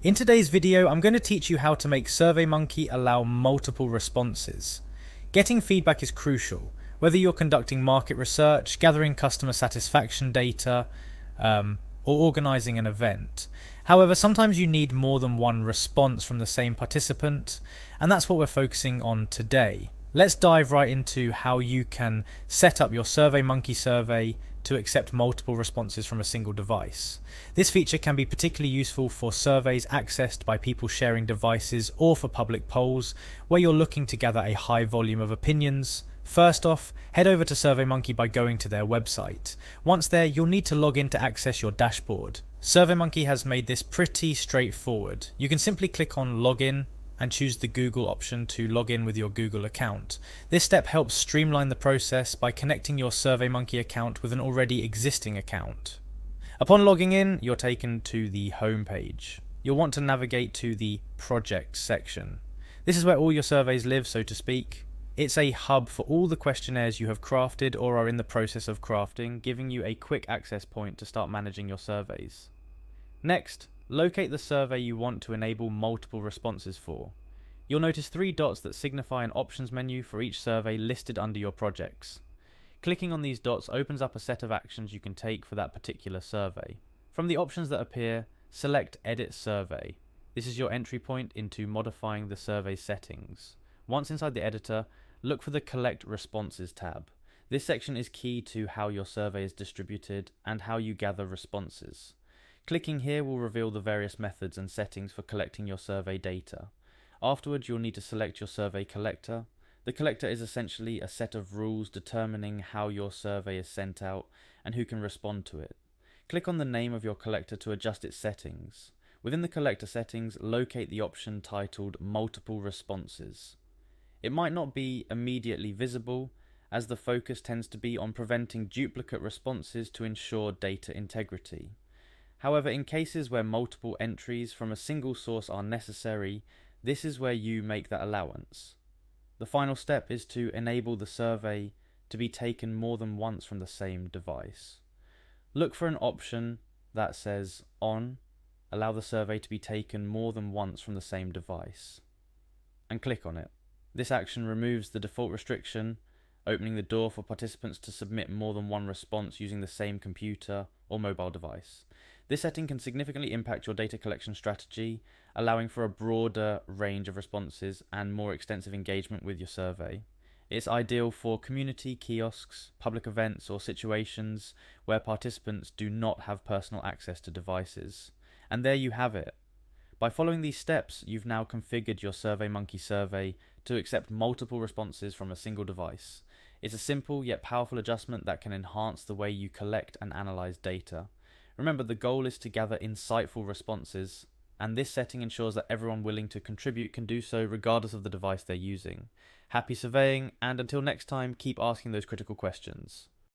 In today's video, I'm going to teach you how to make SurveyMonkey allow multiple responses. Getting feedback is crucial, whether you're conducting market research, gathering customer satisfaction data, or organizing an event. However, sometimes you need more than one response from the same participant, and that's what we're focusing on today. Let's dive right into how you can set up your SurveyMonkey survey to accept multiple responses from a single device. This feature can be particularly useful for surveys accessed by people sharing devices or for public polls where you're looking to gather a high volume of opinions. First off, head over to SurveyMonkey by going to their website. Once there, you'll need to log in to access your dashboard. SurveyMonkey has made this pretty straightforward. You can simply click on Login and choose the Google option to log in with your Google account. This step helps streamline the process by connecting your SurveyMonkey account with an already existing account. Upon logging in, you're taken to the home page. You'll want to navigate to the Projects section. This is where all your surveys live, so to speak. It's a hub for all the questionnaires you have crafted or are in the process of crafting, giving you a quick access point to start managing your surveys. Next, locate the survey you want to enable multiple responses for. You'll notice 3 dots that signify an options menu for each survey listed under your projects. Clicking on these dots opens up a set of actions you can take for that particular survey. From the options that appear, select Edit Survey. This is your entry point into modifying the survey settings. Once inside the editor, look for the Collect Responses tab. This section is key to how your survey is distributed and how you gather responses. Clicking here will reveal the various methods and settings for collecting your survey data. Afterwards, you'll need to select your survey collector. The collector is essentially a set of rules determining how your survey is sent out and who can respond to it. Click on the name of your collector to adjust its settings. Within the collector settings, locate the option titled Multiple Responses. It might not be immediately visible, as the focus tends to be on preventing duplicate responses to ensure data integrity. However, in cases where multiple entries from a single source are necessary, this is where you make that allowance. The final step is to enable the survey to be taken more than once from the same device. Look for an option that says On, allow the survey to be taken more than once from the same device, and click on it. This action removes the default restriction, opening the door for participants to submit more than one response using the same computer or mobile device. This setting can significantly impact your data collection strategy, allowing for a broader range of responses and more extensive engagement with your survey. It's ideal for community kiosks, public events, or situations where participants do not have personal access to devices. And there you have it. By following these steps, you've now configured your SurveyMonkey survey to accept multiple responses from a single device. It's a simple yet powerful adjustment that can enhance the way you collect and analyze data. Remember, the goal is to gather insightful responses, and this setting ensures that everyone willing to contribute can do so regardless of the device they're using. Happy surveying, and until next time, keep asking those critical questions.